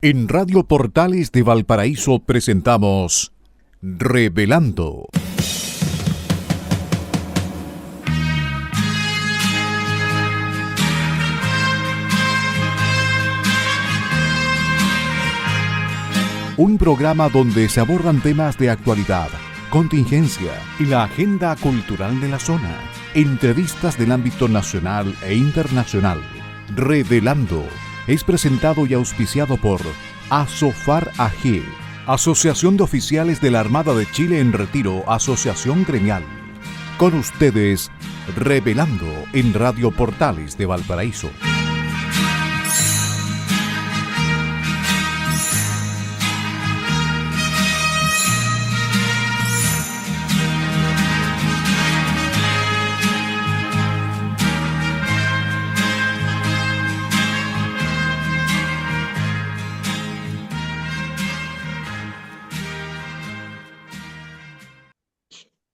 En Radio Portales de Valparaíso presentamos Revelando. Un programa donde se abordan temas de actualidad, contingencia y la agenda cultural de la zona. Entrevistas del ámbito nacional e internacional. Revelando es presentado y auspiciado por Asofar AG, Asociación de Oficiales de la Armada de Chile en Retiro, Asociación Gremial. Con ustedes, Revelando en Radio Portales de Valparaíso.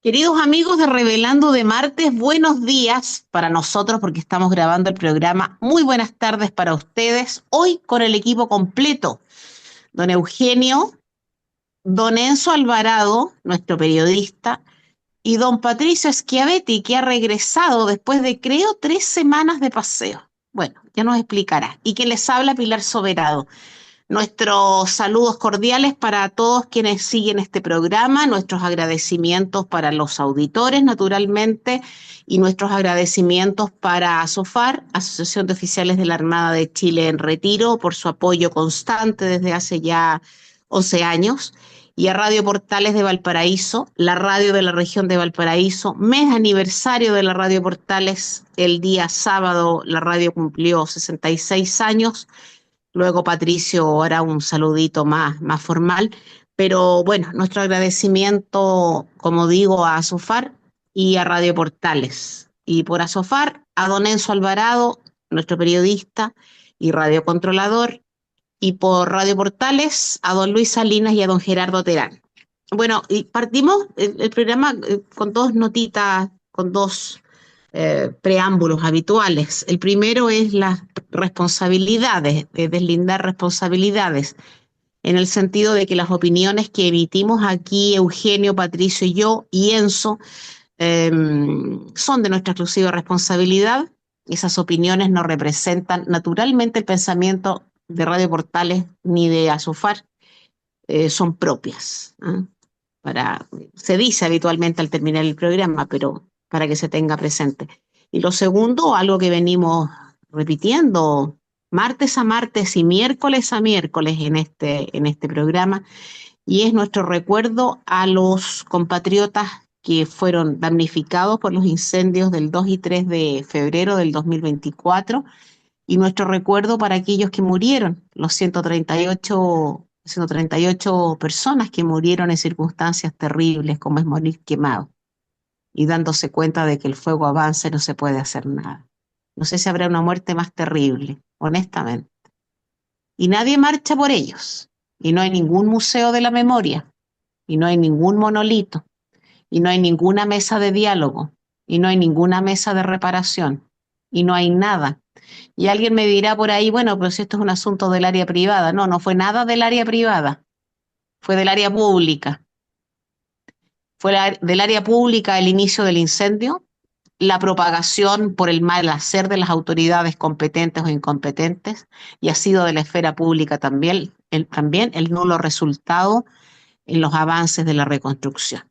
Queridos amigos de Revelando de martes, buenos días para nosotros porque estamos grabando el programa. Muy buenas tardes para ustedes. Hoy con el equipo completo. Don Eugenio, don Enzo Alvarado, nuestro periodista, y don Patricio Schiavetti, que ha regresado después de, creo, 3 semanas de paseo. Bueno, ya nos explicará. Y que les habla Pilar Soberado. Nuestros saludos cordiales para todos quienes siguen este programa, nuestros agradecimientos para los auditores, naturalmente, y nuestros agradecimientos para ASOFAR, Asociación de Oficiales de la Armada de Chile en Retiro, por su apoyo constante desde hace ya 11 años, y a Radio Portales de Valparaíso, la radio de la región de Valparaíso, mes aniversario de la Radio Portales, el día sábado la radio cumplió 66 años. Luego Patricio hará un saludito más formal, pero bueno, nuestro agradecimiento, como digo, a Asofar y a Radio Portales. Y por Asofar, a don Enzo Alvarado, nuestro periodista y radiocontrolador, y por Radio Portales, a don Luis Salinas y a don Gerardo Terán. Bueno, y partimos el programa con dos notitas, con dos preámbulos habituales. El primero es las responsabilidades, deslindar responsabilidades, en el sentido de que las opiniones que emitimos aquí, Eugenio, Patricio y yo, y Enzo, son de nuestra exclusiva responsabilidad. Esas opiniones no representan naturalmente el pensamiento de Radio Portales ni de Asofar, son propias. Se dice habitualmente al terminar el programa, pero para que se tenga presente. Y lo segundo, algo que venimos repitiendo martes a martes y miércoles a miércoles en este programa, y es nuestro recuerdo a los compatriotas que fueron damnificados por los incendios del 2 y 3 de febrero del 2024, y nuestro recuerdo para aquellos que murieron, los 138 personas que murieron en circunstancias terribles, como es morir quemado, y dándose cuenta de que el fuego avanza y no se puede hacer nada. No sé si habrá una muerte más terrible, honestamente. Y nadie marcha por ellos, y no hay ningún museo de la memoria, y no hay ningún monolito, y no hay ninguna mesa de diálogo, y no hay ninguna mesa de reparación, y no hay nada. Y alguien me dirá por ahí, bueno, pero si esto es un asunto del área privada. No, no fue nada del área privada, fue del área pública. Fue del área pública el inicio del incendio, la propagación por el mal hacer de las autoridades competentes o incompetentes, y ha sido de la esfera pública también el nulo resultado en los avances de la reconstrucción.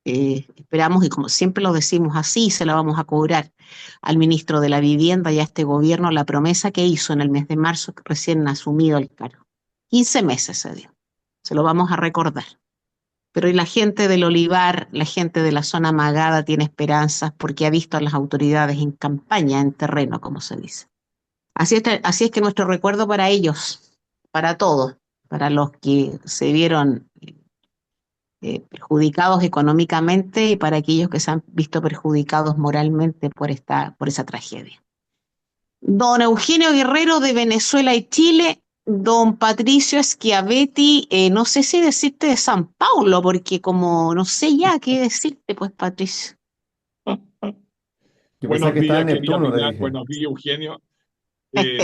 Esperamos, y como siempre lo decimos así, se la vamos a cobrar al ministro de la Vivienda y a este gobierno la promesa que hizo en el mes de marzo, recién asumido el cargo. 15 meses se dio, se lo vamos a recordar. Pero y la gente del Olivar, la gente de la zona amagada tiene esperanzas porque ha visto a las autoridades en campaña, en terreno, como se dice. Así es que nuestro recuerdo para ellos, para todos, para los que se vieron perjudicados económicamente y para aquellos que se han visto perjudicados moralmente por esa tragedia. Don Eugenio Guerrero de Venezuela y Chile, don Patricio Schiavetti, no sé si decirte de San Paulo, porque como no sé ya qué decirte, pues Patricio. Yo pensaba que estaba en Neptuno, le dije. Buenos días, Eugenio.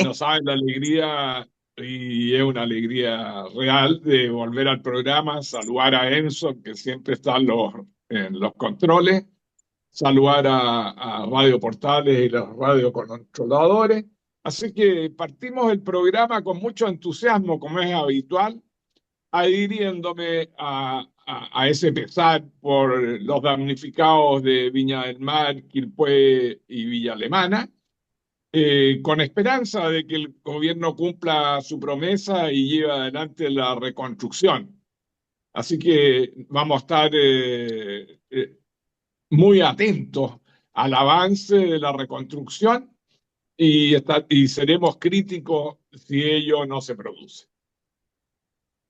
No sabes la alegría y es una alegría real de volver al programa, saludar a Enzo, que siempre está en los controles, saludar a Radio Portales y los radiocontroladores. Así que partimos el programa con mucho entusiasmo, como es habitual, adhiriéndome a ese pesar por los damnificados de Viña del Mar, Quilpué y Villa Alemana, con esperanza de que el gobierno cumpla su promesa y lleve adelante la reconstrucción. Así que vamos a estar muy atentos al avance de la reconstrucción y seremos críticos si ello no se produce.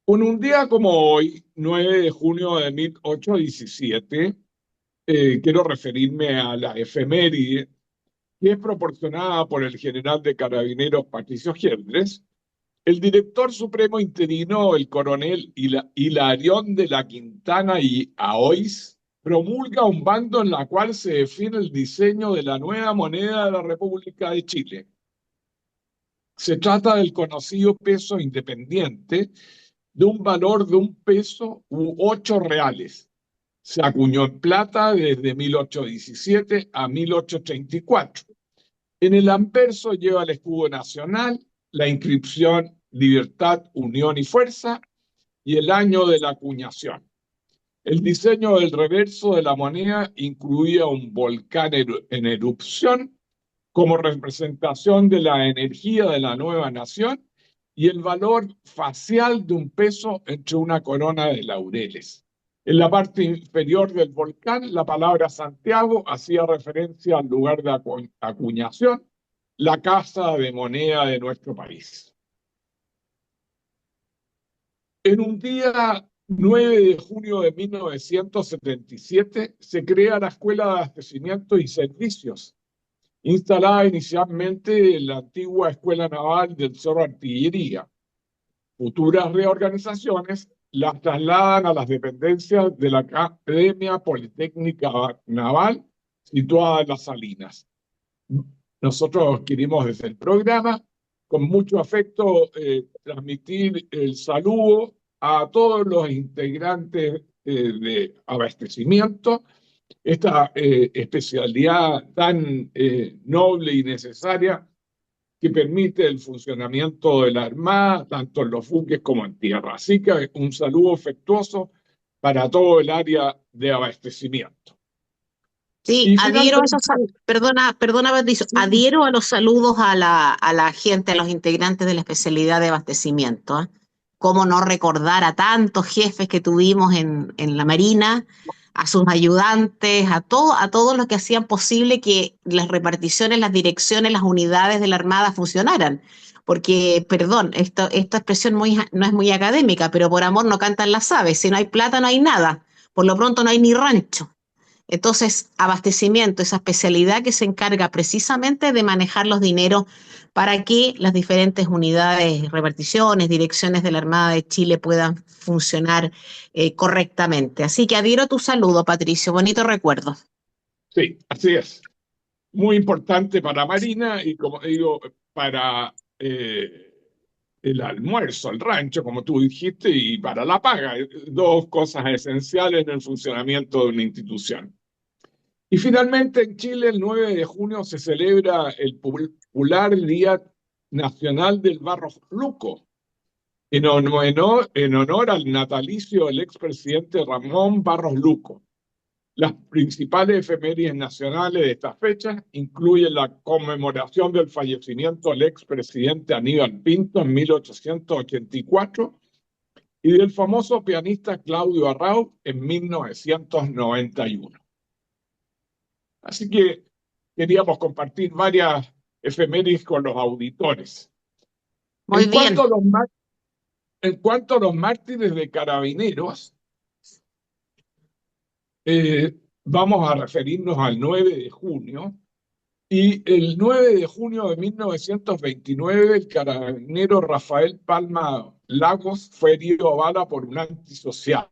En un día como hoy, 9 de junio de 1817, quiero referirme a la efeméride que es proporcionada por el general de Carabineros Patricio Gerdres. El director supremo interino, el coronel Hilarión de la Quintana y Aoiz, promulga un bando en la cual se define el diseño de la nueva moneda de la República de Chile. Se trata del conocido peso independiente, de un valor de 1 peso u 8 reales. Se acuñó en plata desde 1817 a 1834. En el anverso lleva el escudo nacional, la inscripción Libertad, Unión y Fuerza y el año de la acuñación. El diseño del reverso de la moneda incluía un volcán en erupción como representación de la energía de la nueva nación y el valor facial de 1 peso entre una corona de laureles. En la parte inferior del volcán, la palabra Santiago hacía referencia al lugar de acuñación, la casa de moneda de nuestro país. En un día 9 de junio de 1977 se crea la Escuela de Abastecimiento y Servicios, instalada inicialmente en la antigua Escuela Naval del Cerro Artillería. Futuras reorganizaciones las trasladan a las dependencias de la Academia Politécnica Naval, situada en Las Salinas. Nosotros queremos desde el programa, con mucho afecto, transmitir el saludo a todos los integrantes de abastecimiento, esta especialidad tan noble y necesaria que permite el funcionamiento de la Armada, tanto en los buques como en tierra. Así que un saludo afectuoso para todo el área de abastecimiento. Sí, adhiero a esos, perdona, Patricio, adhiero a los saludos a la gente, a los integrantes de la especialidad de abastecimiento, ¿eh? Cómo no recordar a tantos jefes que tuvimos en la Marina, a sus ayudantes, a todos los que hacían posible que las reparticiones, las direcciones, las unidades de la Armada funcionaran. Porque, perdón, esta expresión no es muy académica, pero por amor no cantan las aves. Si no hay plata, no hay nada. Por lo pronto no hay ni rancho. Entonces, abastecimiento, esa especialidad que se encarga precisamente de manejar los dineros para que las diferentes unidades, reparticiones, direcciones de la Armada de Chile puedan funcionar correctamente. Así que adhiero a tu saludo, Patricio. Bonito recuerdo. Sí, así es. Muy importante para Marina y, como digo, para el almuerzo, el rancho, como tú dijiste, y para la paga. Dos cosas esenciales en el funcionamiento de una institución. Y finalmente en Chile el 9 de junio se celebra el popular Día Nacional del Barros Luco, en honor al natalicio del expresidente Ramón Barros Luco. Las principales efemérides nacionales de esta fecha incluyen la conmemoración del fallecimiento del expresidente Aníbal Pinto en 1884 y del famoso pianista Claudio Arrau en 1991. Así que queríamos compartir varias efemérides con los auditores. Muy bien. En cuanto a los mártires de Carabineros, vamos a referirnos al 9 de junio. Y el 9 de junio de 1929, el carabinero Rafael Palma Lagos fue herido a bala por un antisocial.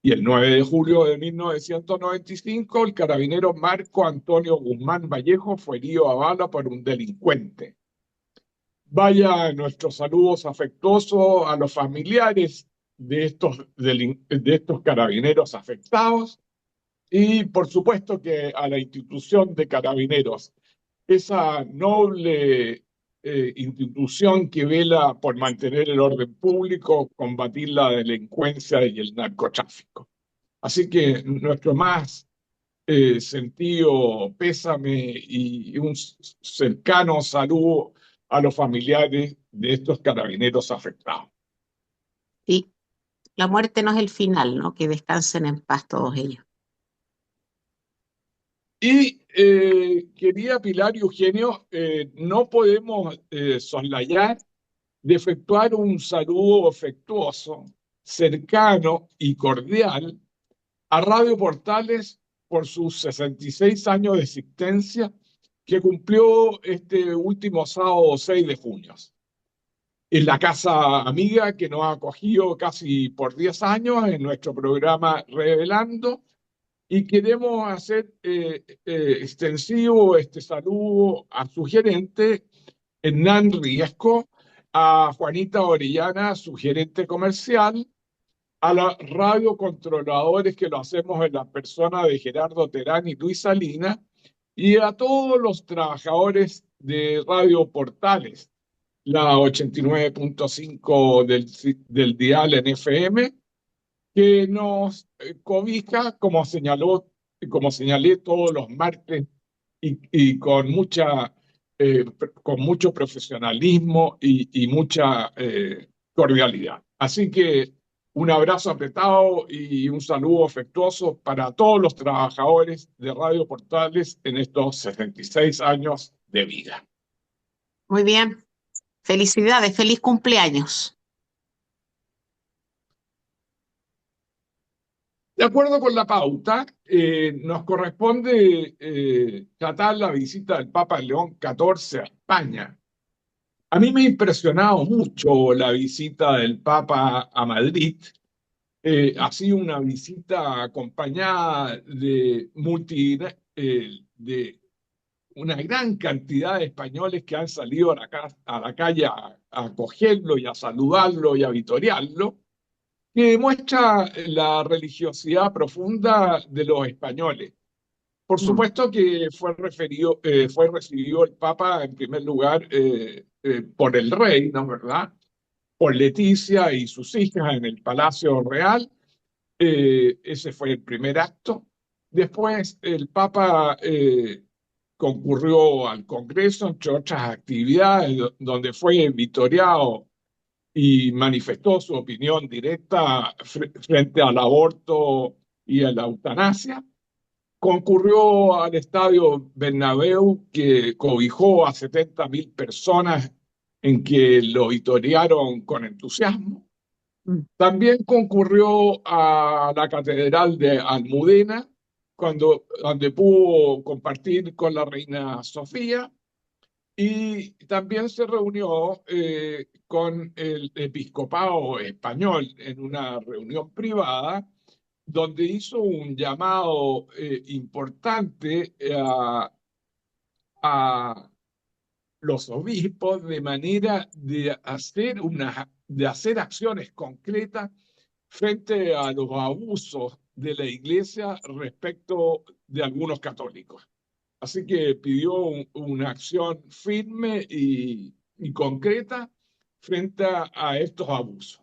Y el 9 de julio de 1995, el carabinero Marco Antonio Guzmán Vallejo fue herido a bala por un delincuente. Vaya nuestros saludos afectuosos a los familiares de estos carabineros afectados y por supuesto que a la institución de carabineros, esa noble institución que vela por mantener el orden público, combatir la delincuencia y el narcotráfico. Así que nuestro más sentido pésame y un cercano saludo a los familiares de estos carabineros afectados. Sí, la muerte no es el final, ¿no? Que descansen en paz todos ellos. Y querida Pilar y Eugenio, no podemos soslayar de efectuar un saludo afectuoso, cercano y cordial a Radio Portales por sus 66 años de existencia que cumplió este último sábado 6 de junio. Es la casa amiga que nos ha acogido casi por 10 años en nuestro programa Revelando y queremos hacer extensivo este saludo a su gerente Hernán Riesco, a Juanita Orellana, su gerente comercial, a los radiocontroladores que lo hacemos en la persona de Gerardo Terán y Luis Salinas, y a todos los trabajadores de Radio Portales, la 89.5 del dial en FM, que nos cobija, como señalé todos los martes, y con mucho profesionalismo y mucha cordialidad. Así que un abrazo apretado y un saludo afectuoso para todos los trabajadores de Radio Portales en estos 66 años de vida. Muy bien. Felicidades, feliz cumpleaños. De acuerdo con la pauta, nos corresponde tratar la visita del Papa León XIV a España. A mí me ha impresionado mucho la visita del Papa a Madrid. Ha sido una visita acompañada de una gran cantidad de españoles que han salido a la calle a acogerlo y a saludarlo y a vitorearlo, que demuestra la religiosidad profunda de los españoles. Por supuesto que fue recibido el Papa en primer lugar por el rey, ¿no es verdad? Por Leticia y sus hijas en el Palacio Real. Ese fue el primer acto. Después el Papa concurrió al Congreso, entre otras actividades, donde fue vitoreado y manifestó su opinión directa frente al aborto y a la eutanasia. Concurrió al Estadio Bernabéu, que cobijó a 70.000 personas en que lo vitorearon con entusiasmo. También concurrió a la Catedral de Almudena, donde pudo compartir con la reina Sofía, y también se reunió con el episcopado español en una reunión privada, donde hizo un llamado importante a los obispos de manera de hacer acciones concretas frente a los abusos de la Iglesia respecto de algunos católicos. Así que pidió una acción firme y concreta frente a estos abusos.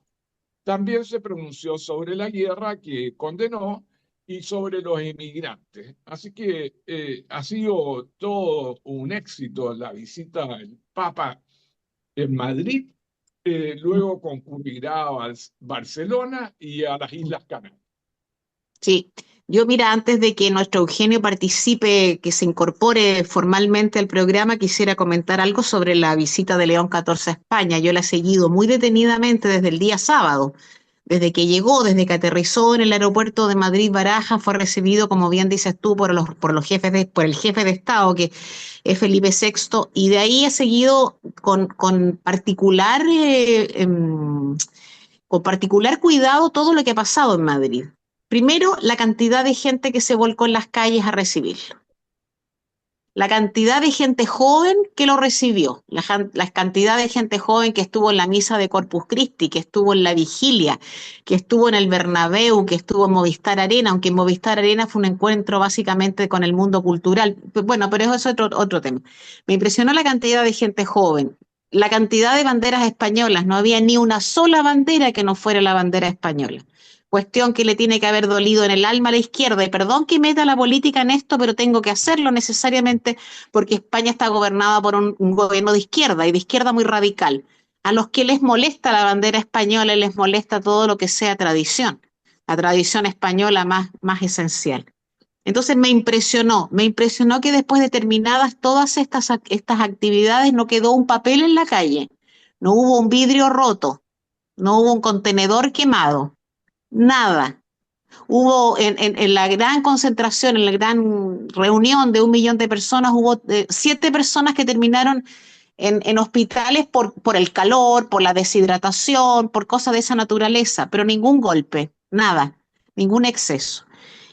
También se pronunció sobre la guerra que condenó y sobre los inmigrantes. Así que ha sido todo un éxito la visita del Papa en Madrid. Luego concurrirá a Barcelona y a las Islas Canarias. Sí, yo mira, antes de que nuestro Eugenio participe, que se incorpore formalmente al programa, quisiera comentar algo sobre la visita de León XIV a España. Yo la he seguido muy detenidamente desde el día sábado, desde que llegó, desde que aterrizó en el aeropuerto de Madrid-Barajas, fue recibido, como bien dices tú, por el jefe de Estado, que es Felipe VI, y de ahí he seguido con particular cuidado todo lo que ha pasado en Madrid. Primero, la cantidad de gente que se volcó en las calles a recibirlo. la cantidad de gente joven que lo recibió, la cantidad de gente joven que estuvo en la misa de Corpus Christi, que estuvo en la vigilia, que estuvo en el Bernabéu, que estuvo en Movistar Arena, aunque en Movistar Arena fue un encuentro básicamente con el mundo cultural. Bueno, pero eso es otro tema. Me impresionó la cantidad de gente joven, la cantidad de banderas españolas, no había ni una sola bandera que no fuera la bandera española. Cuestión que le tiene que haber dolido en el alma a la izquierda. Y perdón que meta la política en esto, pero tengo que hacerlo necesariamente porque España está gobernada por un gobierno de izquierda y de izquierda muy radical. A los que les molesta la bandera española y les molesta todo lo que sea tradición, la tradición española más esencial. Entonces me impresionó que después de terminadas todas estas actividades no quedó un papel en la calle, no hubo un vidrio roto, no hubo un contenedor quemado, nada. Hubo en la gran concentración, en la gran reunión de 1 millón de personas, hubo 7 personas que terminaron en hospitales por el calor, por la deshidratación, por cosas de esa naturaleza, pero ningún golpe, nada, ningún exceso.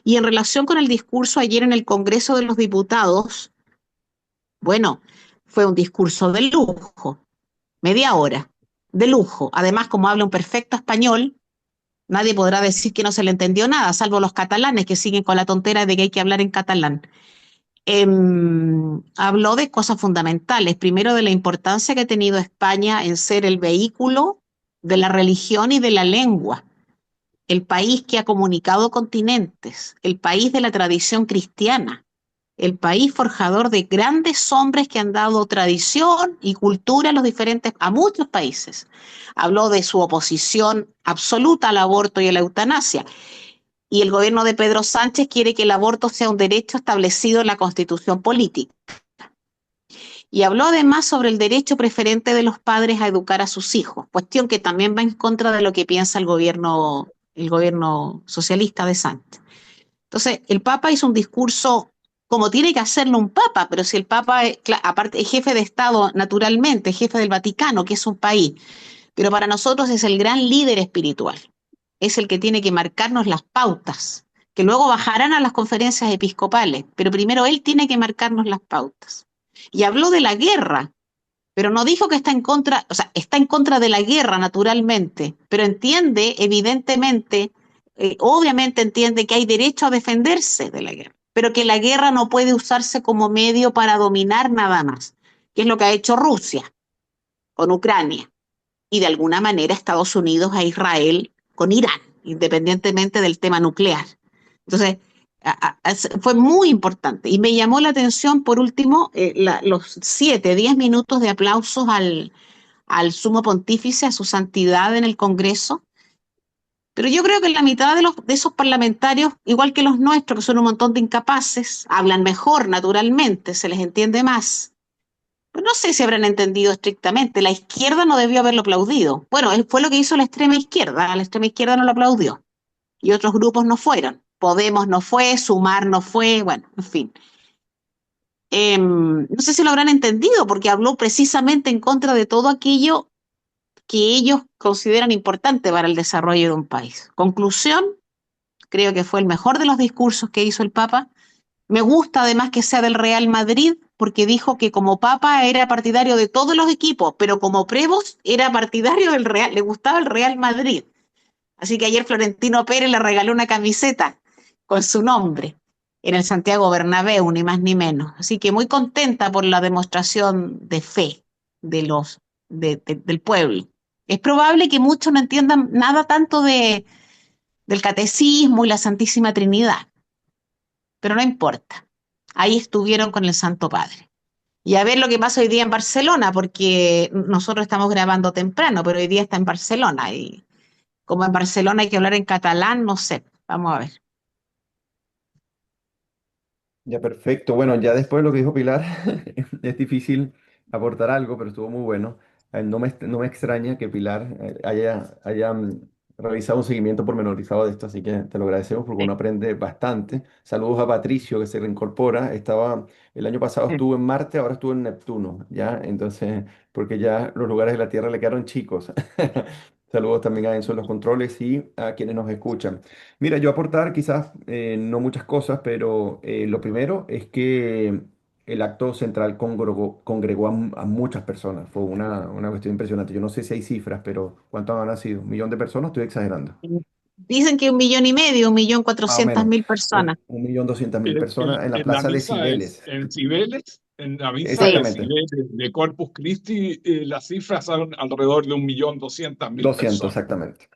Y en relación con el discurso ayer en el Congreso de los Diputados, bueno, fue un discurso de lujo, media hora, de lujo. Además, como habla un perfecto español, nadie podrá decir que no se le entendió nada, salvo los catalanes que siguen con la tontera de que hay que hablar en catalán. Habló de cosas fundamentales. Primero, de la importancia que ha tenido España en ser el vehículo de la religión y de la lengua, el país que ha comunicado continentes, el país de la tradición cristiana, el país forjador de grandes hombres que han dado tradición y cultura a a muchos países. Habló de su oposición absoluta al aborto y a la eutanasia. Y el gobierno de Pedro Sánchez quiere que el aborto sea un derecho establecido en la Constitución política. Y habló además sobre el derecho preferente de los padres a educar a sus hijos, cuestión que también va en contra de lo que piensa el gobierno socialista de Sánchez. Entonces, el Papa hizo un discurso como tiene que hacerlo un Papa, pero si el Papa, aparte, es jefe de Estado naturalmente, jefe del Vaticano, que es un país, pero para nosotros es el gran líder espiritual, es el que tiene que marcarnos las pautas, que luego bajarán a las conferencias episcopales, pero primero él tiene que marcarnos las pautas. Y habló de la guerra, pero no dijo que está en contra, o sea, está en contra de la guerra naturalmente, pero entiende, evidentemente, obviamente entiende que hay derecho a defenderse de la guerra, pero que la guerra no puede usarse como medio para dominar nada más, que es lo que ha hecho Rusia con Ucrania y de alguna manera Estados Unidos a Israel con Irán, independientemente del tema nuclear. Entonces, fue muy importante y me llamó la atención, por último, los 10 minutos de aplausos al sumo pontífice, a su santidad en el Congreso. Pero yo creo que la mitad de esos parlamentarios, igual que los nuestros, que son un montón de incapaces, hablan mejor, naturalmente, se les entiende más. Pues no sé si habrán entendido estrictamente. La izquierda no debió haberlo aplaudido. Bueno, fue lo que hizo la extrema izquierda. La extrema izquierda no lo aplaudió. Y otros grupos no fueron. Podemos no fue, Sumar no fue, bueno, en fin. No sé si lo habrán entendido porque habló precisamente en contra de todo aquello que ellos consideran importante para el desarrollo de un país. Conclusión, creo que fue el mejor de los discursos que hizo el Papa. Me gusta además que sea del Real Madrid, porque dijo que como Papa era partidario de todos los equipos, pero como Prevost era partidario del Real, le gustaba el Real Madrid. Así que ayer Florentino Pérez le regaló una camiseta con su nombre en el Santiago Bernabéu, ni más ni menos. Así que muy contenta por la demostración de fe del pueblo. Es probable que muchos no entiendan nada tanto del catecismo y la Santísima Trinidad, pero no importa. Ahí estuvieron con el Santo Padre. Y a ver lo que pasa hoy día en Barcelona, porque nosotros estamos grabando temprano, pero hoy día está en Barcelona. Y como en Barcelona hay que hablar en catalán, no sé. Vamos a ver. Ya, perfecto. Bueno, ya después de lo que dijo Pilar, es difícil aportar algo, pero estuvo muy bueno. No me extraña que Pilar haya realizado un seguimiento pormenorizado de esto, así que te lo agradecemos porque uno aprende bastante. Saludos a Patricio que se reincorpora. El año pasado estuvo en Marte, ahora estuvo en Neptuno, ¿ya? Entonces, porque ya los lugares de la Tierra le quedaron chicos. Saludos también a Enzo en los controles y a quienes nos escuchan. Mira, yo aportar quizás no muchas cosas, pero lo primero es que el acto central congregó a muchas personas. Fue una cuestión impresionante. Yo no sé si hay cifras, pero ¿cuántos han nacido? ¿Un millón de personas? Estoy exagerando. Dicen que 1,5 millones, 1,4 Menos. mil personas. 1.200.000 personas en la En la plaza de misa Cibeles. en Cibeles, en la misa de Sí, Exactamente. Cibeles de Corpus Christi, las cifras son alrededor de 1.200.000 200 personas. exactamente.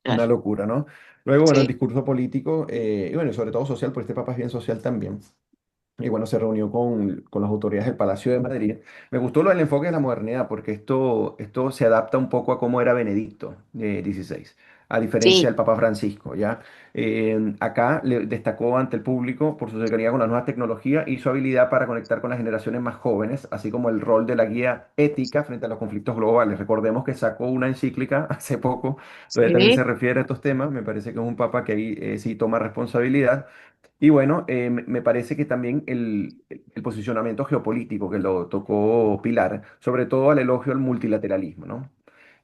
Una claro, locura, ¿no? Luego, bueno, el sí, discurso político, y bueno, y sobre todo social, porque este papa es bien social también. Y bueno, se reunió con las autoridades del Palacio de Madrid. Me gustó lo del enfoque de la modernidad, porque esto se adapta un poco a cómo era Benedicto XVI, a diferencia sí, del Papa Francisco, ¿ya? Acá le destacó ante el público por su cercanía con las nuevas tecnologías y su habilidad para conectar con las generaciones más jóvenes, así como el rol de la guía ética frente a los conflictos globales. Recordemos que sacó una encíclica hace poco, donde también se sí, refiere a estos temas. Me parece que es un papa que ahí sí toma responsabilidad. Y bueno, me parece que también el posicionamiento geopolítico que lo tocó Pilar, sobre todo al elogio al multilateralismo, ¿no?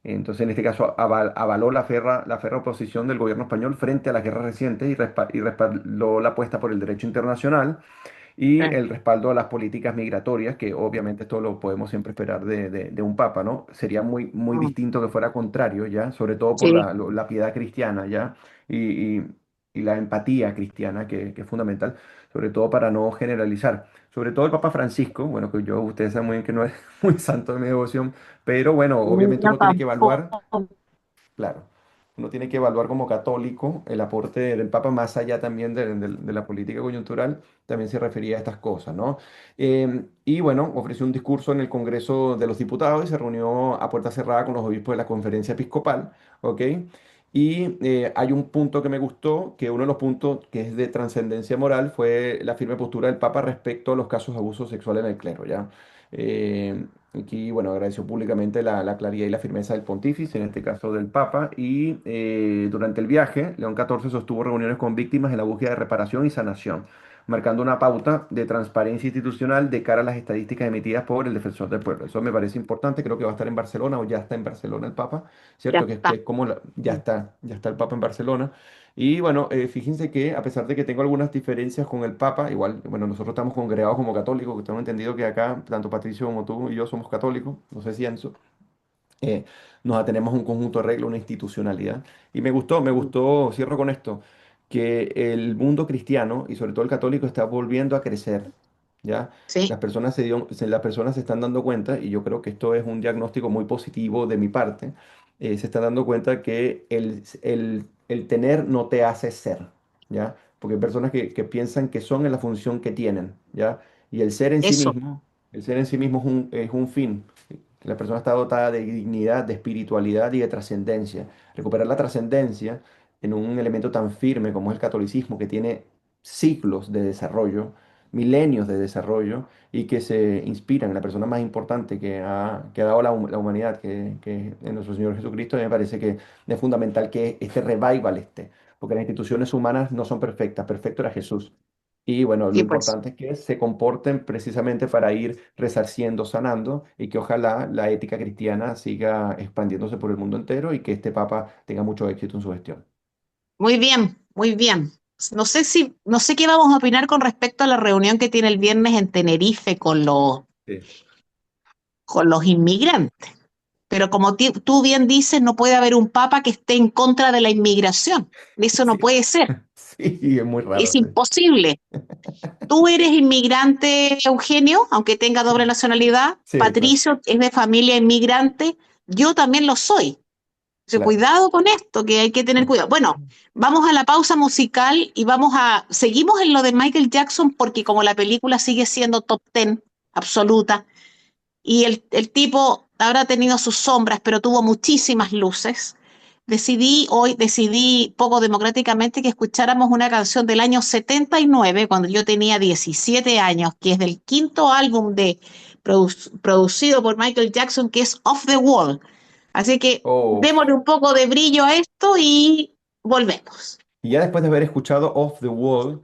Entonces, en este caso, avaló la férrea oposición del gobierno español frente a las guerras recientes y respaldó la apuesta por el derecho internacional y claro, el respaldo a las políticas migratorias, que obviamente esto lo podemos siempre esperar de un papa, ¿no? Sería muy, muy mm, distinto que fuera contrario, ¿ya? Sobre todo por sí, la piedad cristiana, ¿ya? Y la empatía cristiana, que es fundamental, sobre todo para no generalizar. Sobre todo el Papa Francisco, bueno, que ustedes saben muy bien que no es muy santo de mi devoción, pero bueno, obviamente no uno tiene que evaluar. tampoco. Claro, uno tiene que evaluar como católico el aporte del Papa más allá también de la política coyuntural, también se refería a estas cosas, ¿no? Y bueno, ofreció un discurso en el Congreso de los Diputados y se reunió a puerta cerrada con los obispos de la Conferencia Episcopal, ¿ok? Y hay un punto que me gustó, que uno de los puntos que es de trascendencia moral fue la firme postura del Papa respecto a los casos de abuso sexual en el clero, ¿ya? Aquí, bueno, agradeció públicamente la claridad y la firmeza del pontífice, en este caso del Papa, y durante el viaje, León XIV sostuvo reuniones con víctimas en la búsqueda de reparación y sanación, marcando una pauta de transparencia institucional de cara a las estadísticas emitidas por el Defensor del Pueblo. Eso me parece importante, creo que va a estar en Barcelona o ya está en Barcelona el Papa, Ya ¿cierto? Que está. es como ya está el Papa en Barcelona. Y bueno, fíjense que a pesar de que tengo algunas diferencias con el Papa, igual, bueno, nosotros estamos congregados como católicos, que tengo entendido que acá, tanto Patricio como tú y yo somos católicos, no sé si Enzo, eh, nos atenemos a un conjunto de reglas, una institucionalidad. Y me gustó, cierro con esto, que el mundo cristiano y sobre todo el católico está volviendo a crecer, ¿ya? Sí, Las personas se están dando cuenta, y yo creo que esto es un diagnóstico muy positivo de mi parte, se están dando cuenta que el tener no te hace ser, ¿ya? Porque hay personas que piensan que son en la función que tienen, ¿ya? Y eso. el ser en sí mismo es un fin. La persona está dotada de dignidad, de espiritualidad y de trascendencia. Recuperar la trascendencia en un elemento tan firme como es el catolicismo, que tiene siglos de desarrollo, milenios de desarrollo, y que se inspiran en la persona más importante que ha dado la humanidad, que es nuestro Señor Jesucristo. A mí me parece que es fundamental que este revival esté, porque las instituciones humanas no son perfectas, perfecto era Jesús. Y bueno, lo Sí, pues. importante es que se comporten precisamente para ir resarciendo, sanando, y que ojalá la ética cristiana siga expandiéndose por el mundo entero y que este Papa tenga mucho éxito en su gestión. Muy bien, muy bien. No sé qué vamos a opinar con respecto a la reunión que tiene el viernes en Tenerife Sí. con los inmigrantes. Pero como tú bien dices, no puede haber un papa que esté en contra de la inmigración. Eso no Sí, puede ser. sí, es muy raro, Es sí. imposible. Tú eres inmigrante, Eugenio, aunque tenga doble nacionalidad. Sí, claro, Patricio es de familia inmigrante. Yo también lo soy. claro. Cuidado con esto, que hay que tener Sí. cuidado. Bueno, vamos a la pausa musical y seguimos en lo de Michael Jackson porque como la película sigue siendo top 10 absoluta y el tipo habrá tenido sus sombras, pero tuvo muchísimas luces, decidí poco democráticamente que escucháramos una canción del año 79, cuando yo tenía 17 años, que es del quinto álbum producido por Michael Jackson, que es Off the Wall. Así que Oh, démosle un poco de brillo a esto y volvemos. y ya después de haber escuchado Off the Wall,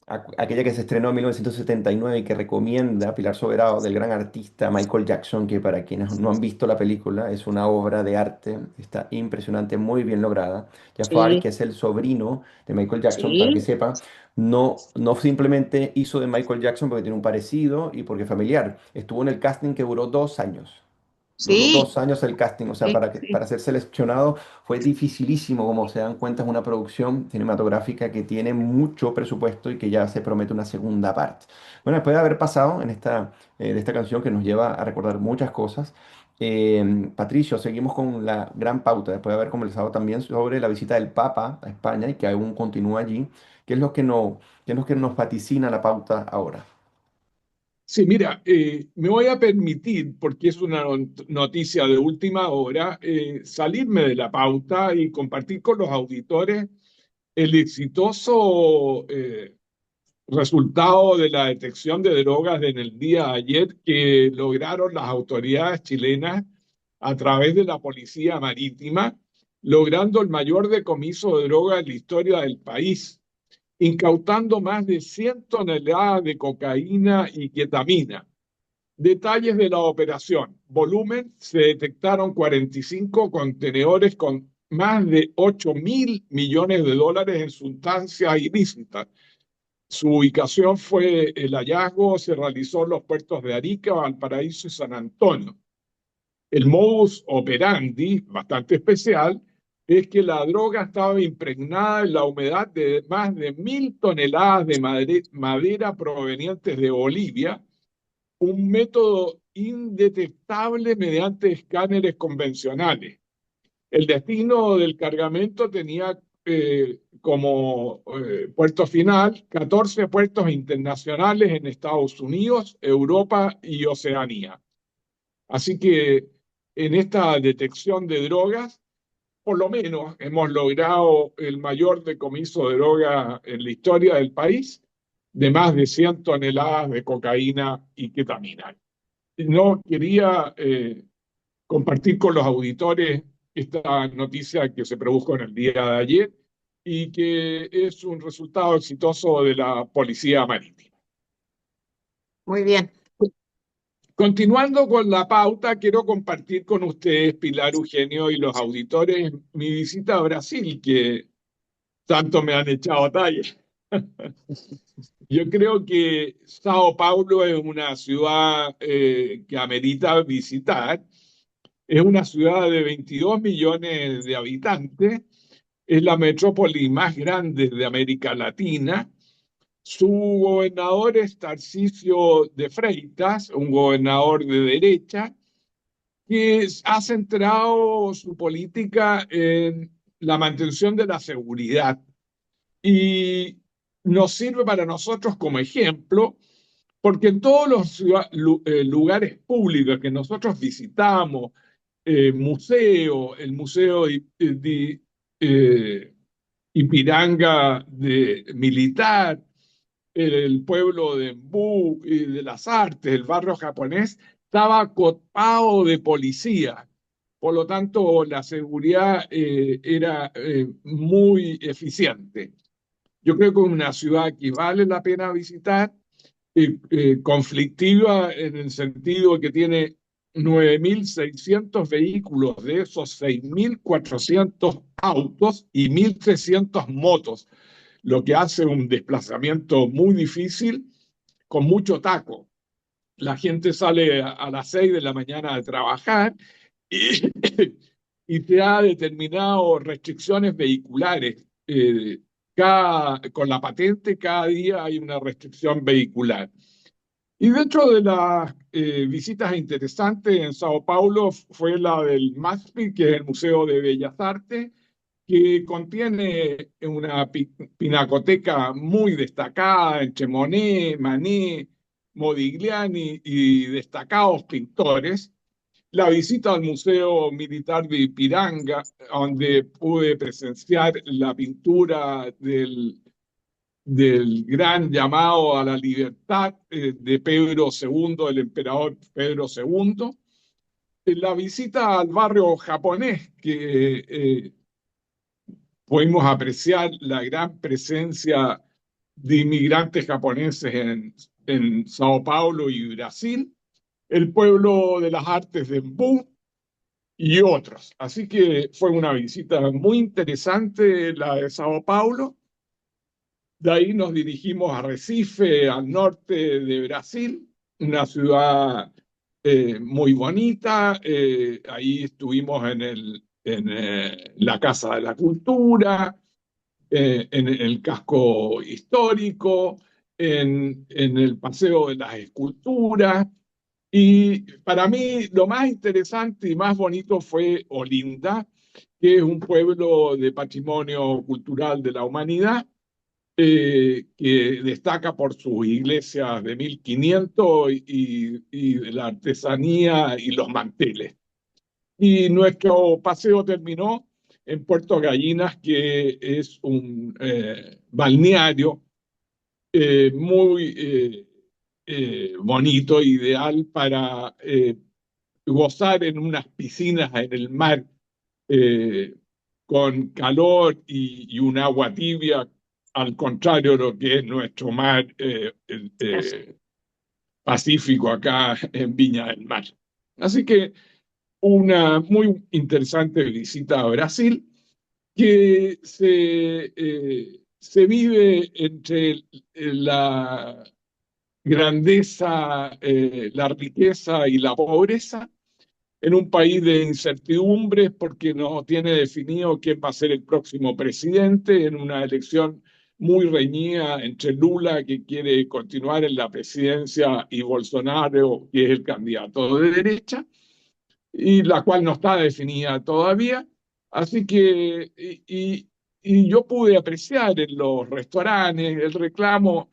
aquella que se estrenó en 1979 y que recomienda Pilar Soberano del gran artista Michael Jackson, que para quienes no han visto la película es una obra de arte, está impresionante, muy bien lograda. Jafar, Sí, que es el sobrino de Michael Jackson, para que sí, sepa, no simplemente hizo de Michael Jackson porque tiene un parecido y porque es familiar, estuvo en el casting que duró 2 años. Duró sí, 2 años el casting, o sea, sí, para ser seleccionado fue dificilísimo, como se dan cuenta, es una producción cinematográfica que tiene mucho presupuesto y que ya se promete una segunda parte. Bueno, después de haber pasado de esta canción que nos lleva a recordar muchas cosas, Patricio, seguimos con la gran pauta, después de haber conversado también sobre la visita del Papa a España y que aún continúa allí, ¿qué es lo que no, qué es lo que nos vaticina la pauta ahora? Sí, mira, me voy a permitir, porque es una noticia de última hora, salirme de la pauta y compartir con los auditores el exitoso resultado de la detección de drogas en el día de ayer que lograron las autoridades chilenas a través de la Policía Marítima, logrando el mayor decomiso de drogas en la historia del país, incautando más de 100 toneladas de cocaína y ketamina. Detalles de la operación. Volumen: se detectaron 45 contenedores con más de 8.000 millones de dólares en sustancias ilícitas. Su ubicación fue el hallazgo, se realizó en los puertos de Arica, Valparaíso y San Antonio. El modus operandi, bastante especial, es que la droga estaba impregnada en la humedad de más de 1.000 toneladas de madera provenientes de Bolivia, un método indetectable mediante escáneres convencionales. El destino del cargamento tenía como puerto final 14 puertos internacionales en Estados Unidos, Europa y Oceanía. Así que en esta detección de drogas, por lo menos hemos logrado el mayor decomiso de droga en la historia del país, de más de 100 toneladas de cocaína y ketamina. No quería compartir con los auditores esta noticia que se produjo en el día de ayer y que es un resultado exitoso de la Policía Marítima. muy bien. Continuando con la pauta, quiero compartir con ustedes, Pilar, Eugenio y los auditores, mi visita a Brasil, que tanto me han echado talla. Yo creo que Sao Paulo es una ciudad que amerita visitar. Es una ciudad de 22 millones de habitantes, es la metrópoli más grande de América Latina. Su gobernador es Tarcisio de Freitas, un gobernador de derecha, que ha centrado su política en la mantención de la seguridad y nos sirve para nosotros como ejemplo, porque en todos los lugares públicos que nosotros visitamos, el Museo eh, Ipiranga Militar, el pueblo de Embú y de las Artes, el barrio japonés, estaba copado de policía. Por lo tanto, la seguridad era muy eficiente. Yo creo que es una ciudad que vale la pena visitar, conflictiva en el sentido que tiene 9.600 vehículos, de esos 6.400 autos y 1.300 motos, lo que hace un desplazamiento muy difícil con mucho taco. La gente sale a las 6 de la mañana a trabajar y, y te ha determinado restricciones vehiculares. Con la patente cada día hay una restricción vehicular. Y dentro de las visitas interesantes en Sao Paulo fue la del MASPI, que es el Museo de Bellas Artes, que contiene una pinacoteca muy destacada entre Monet, Manet, Modigliani y destacados pintores. La visita al Museo Militar de Ipiranga, donde pude presenciar la pintura del gran llamado a la libertad de Pedro II, el emperador Pedro II. La visita al barrio japonés, que pudimos apreciar la gran presencia de inmigrantes japoneses en Sao Paulo y Brasil, el pueblo de las artes de Embú y otros. Así que fue una visita muy interesante la de Sao Paulo. De ahí nos dirigimos a Recife, al norte de Brasil, una ciudad muy bonita. Ahí estuvimos en la Casa de la Cultura, en el casco histórico, en el Paseo de las Esculturas. Y para mí lo más interesante y más bonito fue Olinda, que es un pueblo de patrimonio cultural de la humanidad, que destaca por sus iglesias de 1500 y de la artesanía y los manteles. Y nuestro paseo terminó en Puerto Gallinas, que es un balneario muy bonito, ideal para gozar en unas piscinas en el mar, eh, con calor y un agua tibia, al contrario de lo que es nuestro mar Pacífico acá en Viña del Mar. Así que una muy interesante visita a Brasil, que se vive entre la grandeza, la riqueza y la pobreza, en un país de incertidumbres porque no tiene definido quién va a ser el próximo presidente, en una elección muy reñida entre Lula, que quiere continuar en la presidencia, y Bolsonaro, que es el candidato de derecha, y la cual no está definida todavía. Así que, y yo pude apreciar en los restaurantes el reclamo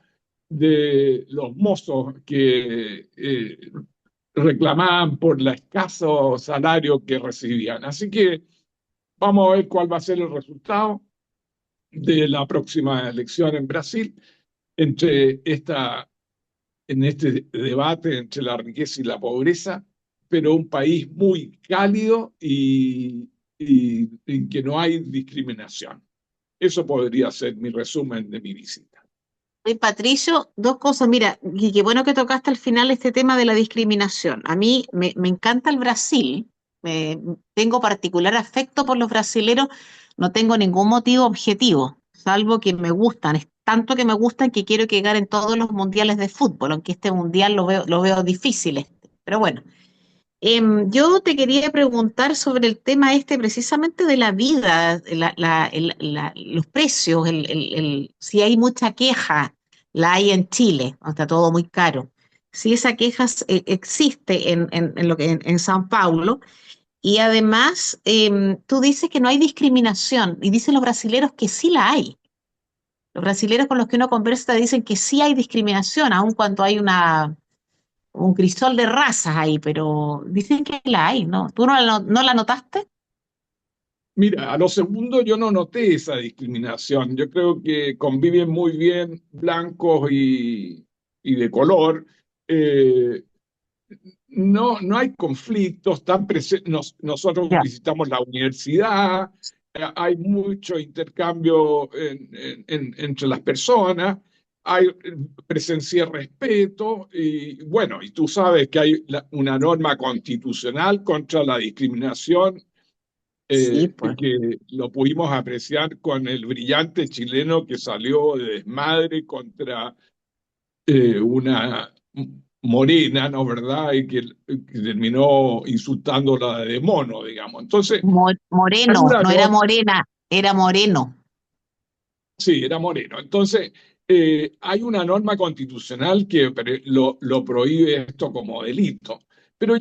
de los mozos que reclamaban por el escaso salario que recibían. Así que vamos a ver cuál va a ser el resultado de la próxima elección en Brasil, entre en este debate entre la riqueza y la pobreza, pero un país muy cálido y en que no hay discriminación. Eso podría ser mi resumen de mi visita. Oye, Patricio, dos cosas. Mira, y qué bueno que tocaste al final este tema de la discriminación. A mí me encanta el Brasil, tengo particular afecto por los brasileros, no tengo ningún motivo objetivo, salvo que me gustan, es tanto que me gustan que quiero que ganen todos los mundiales de fútbol, aunque este mundial lo veo difícil, pero bueno. Yo te quería preguntar sobre el tema este precisamente de la vida, los precios, si hay mucha queja, la hay en Chile, ¿no? Está todo muy caro. Si esa queja existe en San Paulo, y además tú dices que no hay discriminación y dicen los brasileros que sí la hay. Los brasileros con los que uno conversa dicen que sí hay discriminación, aun cuando hay un crisol de razas ahí, pero dicen que la hay, ¿no? ¿Tú no la notaste? Mira, a lo segundo yo no noté esa discriminación. Yo creo que conviven muy bien blancos y de color. Eh, no hay conflictos tan presentes. Nosotros Ya. visitamos la universidad, hay mucho intercambio entre las personas, hay presencia de respeto y bueno, y tú sabes que hay una norma constitucional contra la discriminación, Sí, pues. que lo pudimos apreciar con el brillante chileno que salió de desmadre contra una morena, ¿no? ¿Verdad? Y que terminó insultándola de mono, digamos. Entonces, hay Moreno, una no era norma, morena, era moreno. sí, era moreno. Entonces, hay una norma constitucional que lo prohíbe esto como delito. Pero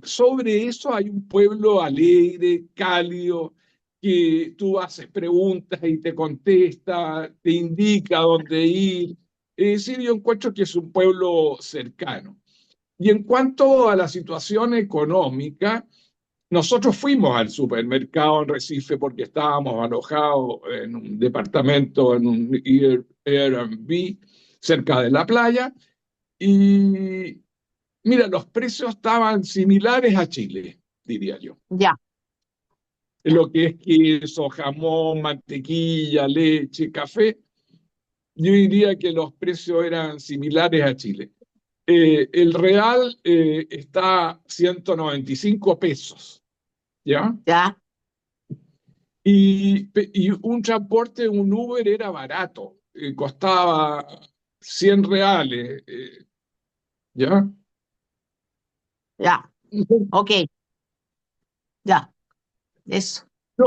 sobre eso hay un pueblo alegre, cálido, que tú haces preguntas y te contesta, te indica dónde ir. Es decir, yo encuentro que es un pueblo cercano. Y en cuanto a la situación económica, nosotros fuimos al supermercado en Recife porque estábamos alojados en un departamento, en un Airbnb cerca de la playa. Y mira, los precios estaban similares a Chile, diría yo. Ya, En ya. lo que es queso, jamón, mantequilla, leche, café. yo diría que los precios eran similares a Chile. El real está 195 pesos, ¿ya? Ya, Y un transporte, un Uber era barato, costaba 100 reales, ¿ya? ya, ok, ya, eso.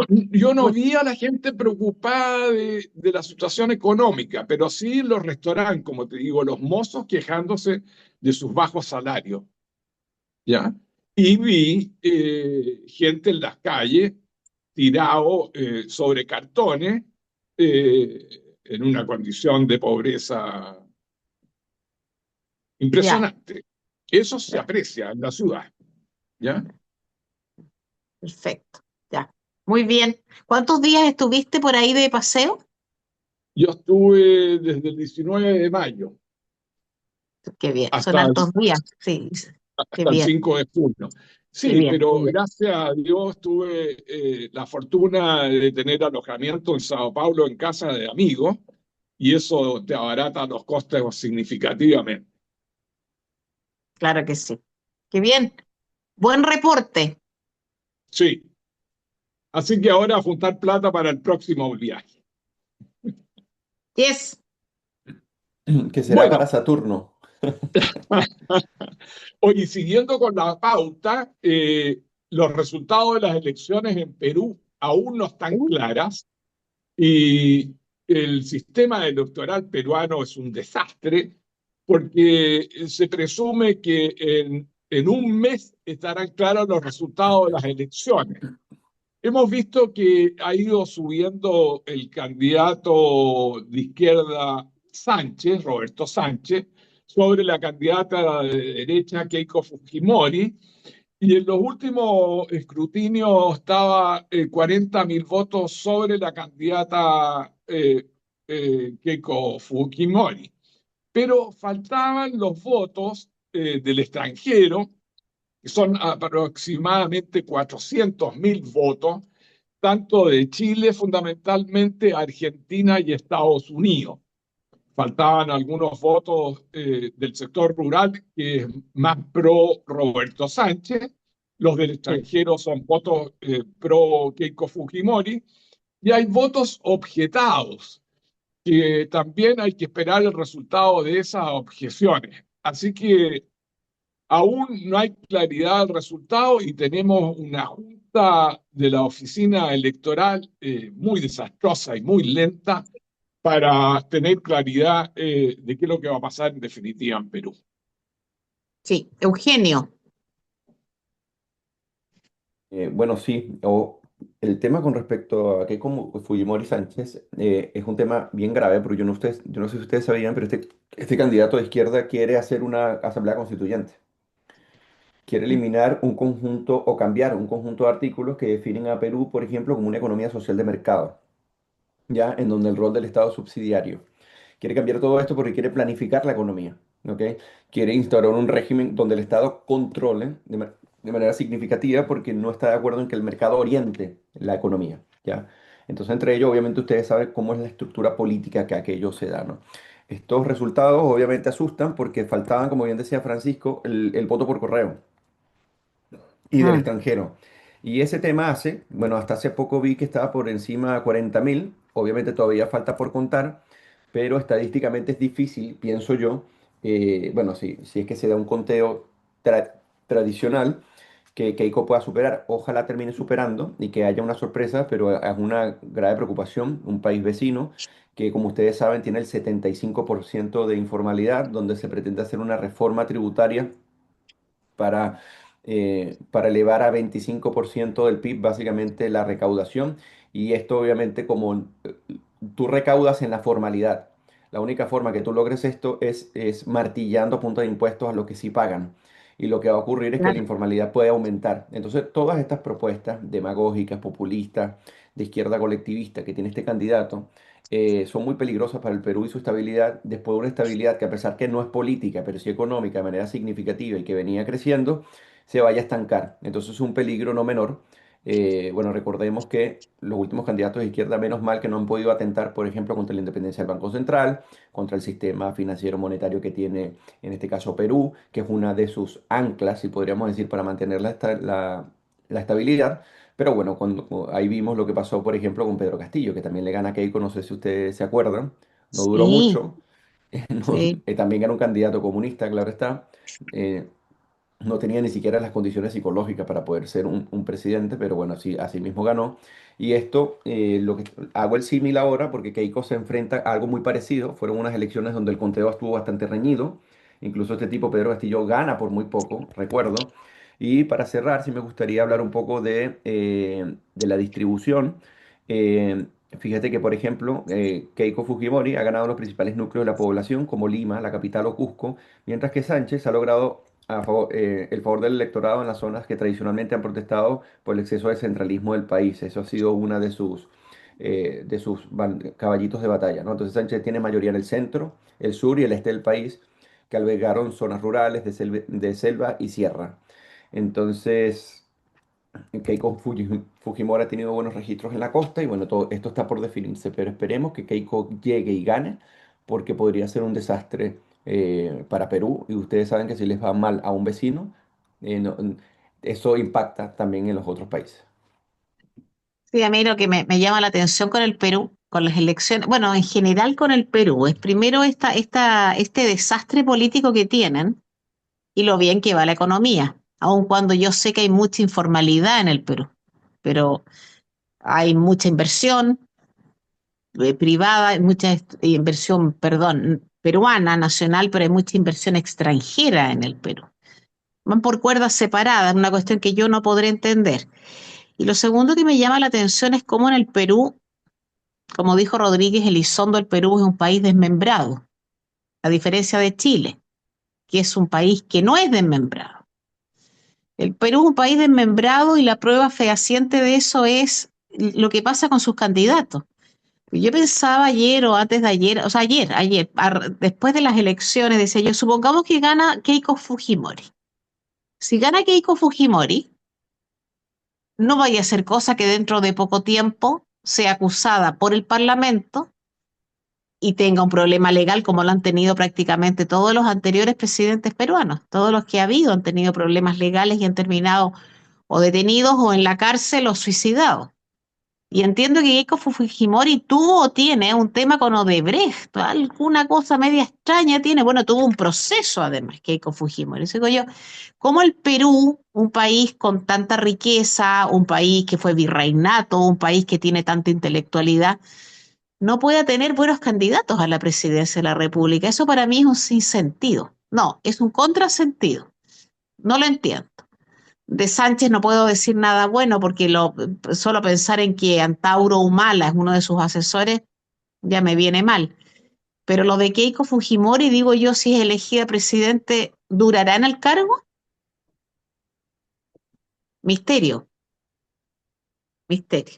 Yo no Muy- vi a la gente preocupada de la situación económica, pero sí los restaurantes, como te digo, los mozos quejándose de sus bajos salarios, ¿ya? Y vi gente en las calles tirado sobre cartones en una condición de pobreza Ya, impresionante. Eso se ya, aprecia en la ciudad, ¿ya? perfecto, ya. Muy bien. ¿Cuántos días estuviste por ahí de paseo? Yo estuve desde el 19 de mayo Qué bien, son hasta hartos días, sí, qué hasta el bien, 5 de junio. qué Sí, bien, pero muy bien. gracias a Dios tuve la fortuna de tener alojamiento en Sao Paulo en casa de amigos y eso te abarata los costes significativamente. Claro que sí. Qué bien. Buen reporte. Sí, así que ahora a juntar plata para el próximo viaje. Yes. Que será para Bueno, Saturno. oye, siguiendo con la pauta, los resultados de las elecciones en Perú aún no están claras y el sistema electoral peruano es un desastre porque se presume que en un mes estarán claros los resultados de las elecciones. Hemos visto que ha ido subiendo el candidato de izquierda Sánchez, Roberto Sánchez, sobre la candidata de derecha Keiko Fujimori, y en los últimos escrutinios estaba 40.000 votos sobre la candidata Keiko Fujimori. Pero faltaban los votos del extranjero, que son aproximadamente 400.000 votos, tanto de Chile fundamentalmente, Argentina y Estados Unidos. Faltaban algunos votos del sector rural, que es más pro Roberto Sánchez. Los del Sí, extranjero son votos pro Keiko Fujimori. Y hay votos objetados, que también hay que esperar el resultado de esas objeciones. Así que aún no hay claridad del resultado y tenemos una junta de la oficina electoral muy desastrosa y muy lenta para tener claridad de qué es lo que va a pasar en definitiva en Perú. sí. Eugenio. Bueno, sí, el tema con respecto a que como Fujimori Sánchez es un tema bien grave, porque yo no sé si ustedes sabían, pero este candidato de izquierda quiere hacer una asamblea constituyente. Quiere eliminar un conjunto o cambiar un conjunto de artículos que definen a Perú, por ejemplo, como una economía social de mercado, ya en donde el rol del Estado es subsidiario. Quiere cambiar todo esto porque quiere planificar la economía, ¿ok? Quiere instaurar un régimen donde el Estado controle de manera significativa porque no está de acuerdo en que el mercado oriente la economía, ¿ya? Entonces, entre ellos, obviamente, ustedes saben cómo es la estructura política que aquello se da, ¿no? Estos resultados obviamente asustan porque faltaban, como bien decía Francisco, el voto por correo y del Mm, extranjero. Y ese tema hace, bueno, hasta hace poco vi que estaba por encima de 40.000, obviamente todavía falta por contar, pero estadísticamente es difícil, pienso yo, bueno, si es que se da un conteo tradicional que Keiko pueda superar, ojalá termine superando y que haya una sorpresa, pero es una grave preocupación, un país vecino que como ustedes saben tiene el 75% de informalidad, donde se pretende hacer una reforma tributaria para elevar a 25% del PIB básicamente la recaudación. Y esto obviamente como tú recaudas en la formalidad. La única forma que tú logres esto es martillando a punta de impuestos a los que sí pagan. Y lo que va a ocurrir es que la claro, informalidad puede aumentar. Entonces, todas estas propuestas demagógicas, populistas, de izquierda colectivista que tiene este candidato, son muy peligrosas para el Perú y su estabilidad, después de una estabilidad que a pesar que no es política, pero sí económica de manera significativa y que venía creciendo, se vaya a estancar. Entonces es un peligro no menor. Bueno, recordemos que los últimos candidatos de izquierda, menos mal que no han podido atentar, por ejemplo, contra la independencia del Banco Central, contra el sistema financiero monetario que tiene, en este caso, Perú, que es una de sus anclas, si podríamos decir, para mantener la estabilidad. Pero bueno, ahí vimos lo que pasó, por ejemplo, con Pedro Castillo, que también le gana a Keiko, no sé si ustedes se acuerdan, no duró Sí, mucho, sí. también era un candidato comunista, claro está. eh, no tenía ni siquiera las condiciones psicológicas para poder ser un presidente, pero bueno, así mismo ganó. Y esto, lo que hago el símil ahora, porque Keiko se enfrenta a algo muy parecido. Fueron unas elecciones donde el conteo estuvo bastante reñido. Incluso este tipo, Pedro Castillo, gana por muy poco, recuerdo. Y para cerrar, sí me gustaría hablar un poco de la distribución. Fíjate que, por ejemplo, Keiko Fujimori ha ganado los principales núcleos de la población, como Lima, la capital o Cusco, mientras que Sánchez ha logrado el favor del electorado en las zonas que tradicionalmente han protestado por el exceso de centralismo del país. Eso ha sido una de sus caballitos de batalla, ¿no? Entonces Sánchez tiene mayoría en el centro, el sur y el este del país, que albergaron zonas rurales de selva y sierra. Entonces, Fujimori ha tenido buenos registros en la costa y bueno, todo esto está por definirse, pero esperemos que Keiko llegue y gane porque podría ser un desastre para Perú y ustedes saben que si les va mal a un vecino, eso impacta también en los otros países. Sí, a mí lo que me llama la atención con el Perú, con las elecciones, bueno, en general con el Perú, es primero este desastre político que tienen y lo bien que va la economía, aun cuando yo sé que hay mucha informalidad en el Perú, pero hay mucha inversión privada, hay mucha inversión, perdón, peruana, nacional, pero hay mucha inversión extranjera en el Perú. Van por cuerdas separadas, una cuestión que yo no podré entender. Y lo segundo que me llama la atención es cómo en el Perú, como dijo Rodríguez Elizondo, el Perú es un país desmembrado, a diferencia de Chile, que es un país que no es desmembrado. El Perú es un país desmembrado y la prueba fehaciente de eso es lo que pasa con sus candidatos. Yo pensaba ayer o antes de ayer, o sea, después de las elecciones, decía yo, supongamos que gana Keiko Fujimori. Si gana Keiko Fujimori, no vaya a ser cosa que dentro de poco tiempo sea acusada por el Parlamento y tenga un problema legal como lo han tenido prácticamente todos los anteriores presidentes peruanos. Todos los que ha habido han tenido problemas legales y han terminado o detenidos o en la cárcel o suicidados. Y entiendo que Keiko Fujimori tuvo o tiene un tema con Odebrecht, alguna cosa media extraña tiene. Bueno, tuvo un proceso además, Keiko Fujimori. Digo yo, ¿cómo el Perú, un país con tanta riqueza, un país que fue virreinato, un país que tiene tanta intelectualidad, no pueda tener buenos candidatos a la presidencia de la República? Eso para mí es un sinsentido. No, es un contrasentido. No lo entiendo. De Sánchez no puedo decir nada bueno porque solo pensar en que Antauro Humala es uno de sus asesores ya me viene mal. Pero lo de Keiko Fujimori, digo yo, si es elegida presidente, ¿durará en el cargo? Misterio, misterio.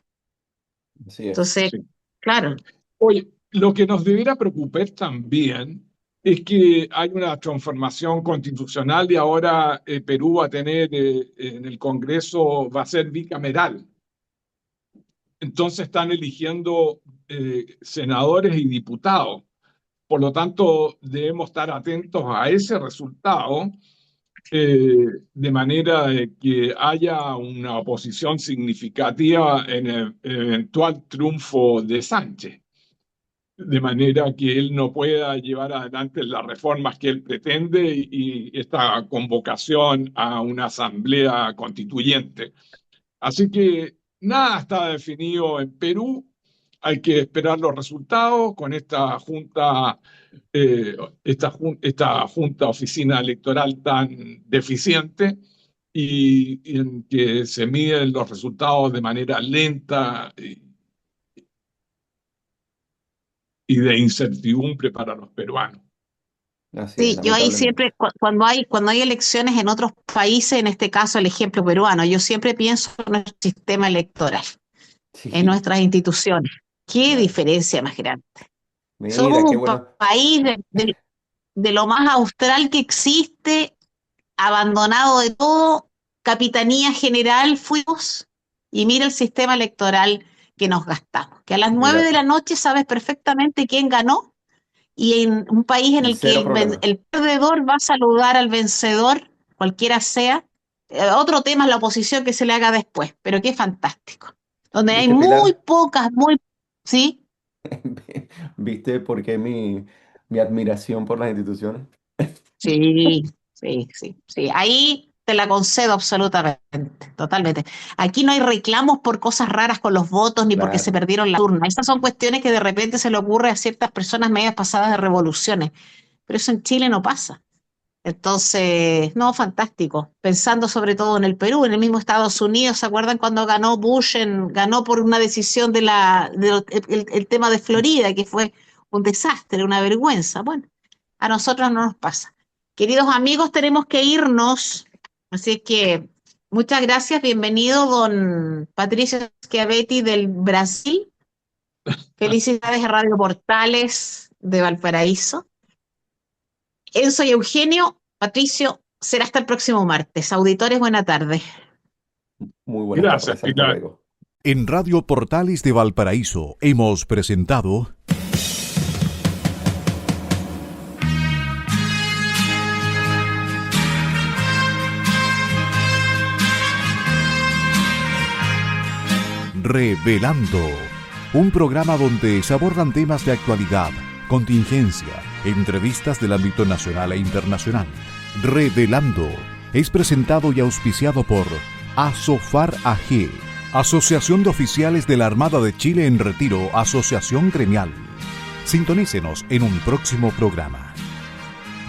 Así es. Entonces, Sí. claro, Oye, lo que nos debiera preocupar también es que hay una transformación constitucional y ahora Perú va a tener en el Congreso, va a ser bicameral. Entonces están eligiendo senadores y diputados. Por lo tanto, debemos estar atentos a ese resultado de manera de que haya una oposición significativa en el eventual triunfo de Sánchez, de manera que él no pueda llevar adelante las reformas que él pretende y esta convocación a una asamblea constituyente. Así que nada está definido en Perú. Hay que esperar los resultados con esta junta oficina electoral tan deficiente y en que se miden los resultados de manera lenta y de incertidumbre para los peruanos. Así es, sí, yo ahí lamentablemente. siempre, cuando hay elecciones en otros países, en este caso el ejemplo peruano, yo siempre pienso en nuestro sistema electoral, en Sí, nuestras instituciones. ¿Qué claro. diferencia más grande? Somos Mira, qué un bueno. país de lo más austral que existe, abandonado de todo, capitanía general fuimos, Y mira el sistema electoral que nos gastamos, que a las 9 de la noche sabes perfectamente quién ganó, y en un país en el que el perdedor va a saludar al vencedor, cualquiera sea. Otro tema es la oposición que se le haga después, pero qué fantástico. Donde hay muy pocas, ¿sí? ¿Viste por qué mi admiración por las instituciones? Sí. Ahí te la concedo absolutamente, totalmente. Aquí no hay reclamos por cosas raras con los votos ni porque se perdieron las urnas. Esas son cuestiones que de repente se le ocurre a ciertas personas medias pasadas de revoluciones, pero eso en Chile no pasa. Entonces, no, fantástico. Pensando sobre todo en el Perú, en el mismo Estados Unidos, ¿se acuerdan cuando ganó Bush? Ganó por una decisión el tema de Florida, que fue un desastre, una vergüenza. Bueno, a nosotros no nos pasa. Queridos amigos, tenemos que irnos, así que muchas gracias. Bienvenido, don Patricio Schiavetti del Brasil. Felicidades a Radio Portales de Valparaíso. Enzo y Eugenio, Patricio, será hasta el próximo martes. Auditores, buena tarde. Muy buenas tardes. Hasta luego. En Radio Portales de Valparaíso hemos presentado Revelando, un programa donde se abordan temas de actualidad, contingencia, entrevistas del ámbito nacional e internacional. Revelando es presentado y auspiciado por Asofar AG, Asociación de Oficiales de la Armada de Chile en Retiro, Asociación Gremial. Sintonícenos en un próximo programa.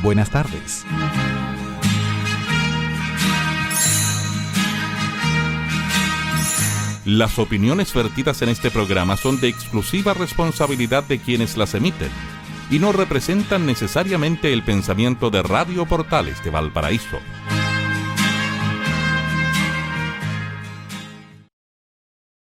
Buenas tardes. Las opiniones vertidas en este programa son de exclusiva responsabilidad de quienes las emiten y no representan necesariamente el pensamiento de Radio Portales de Valparaíso.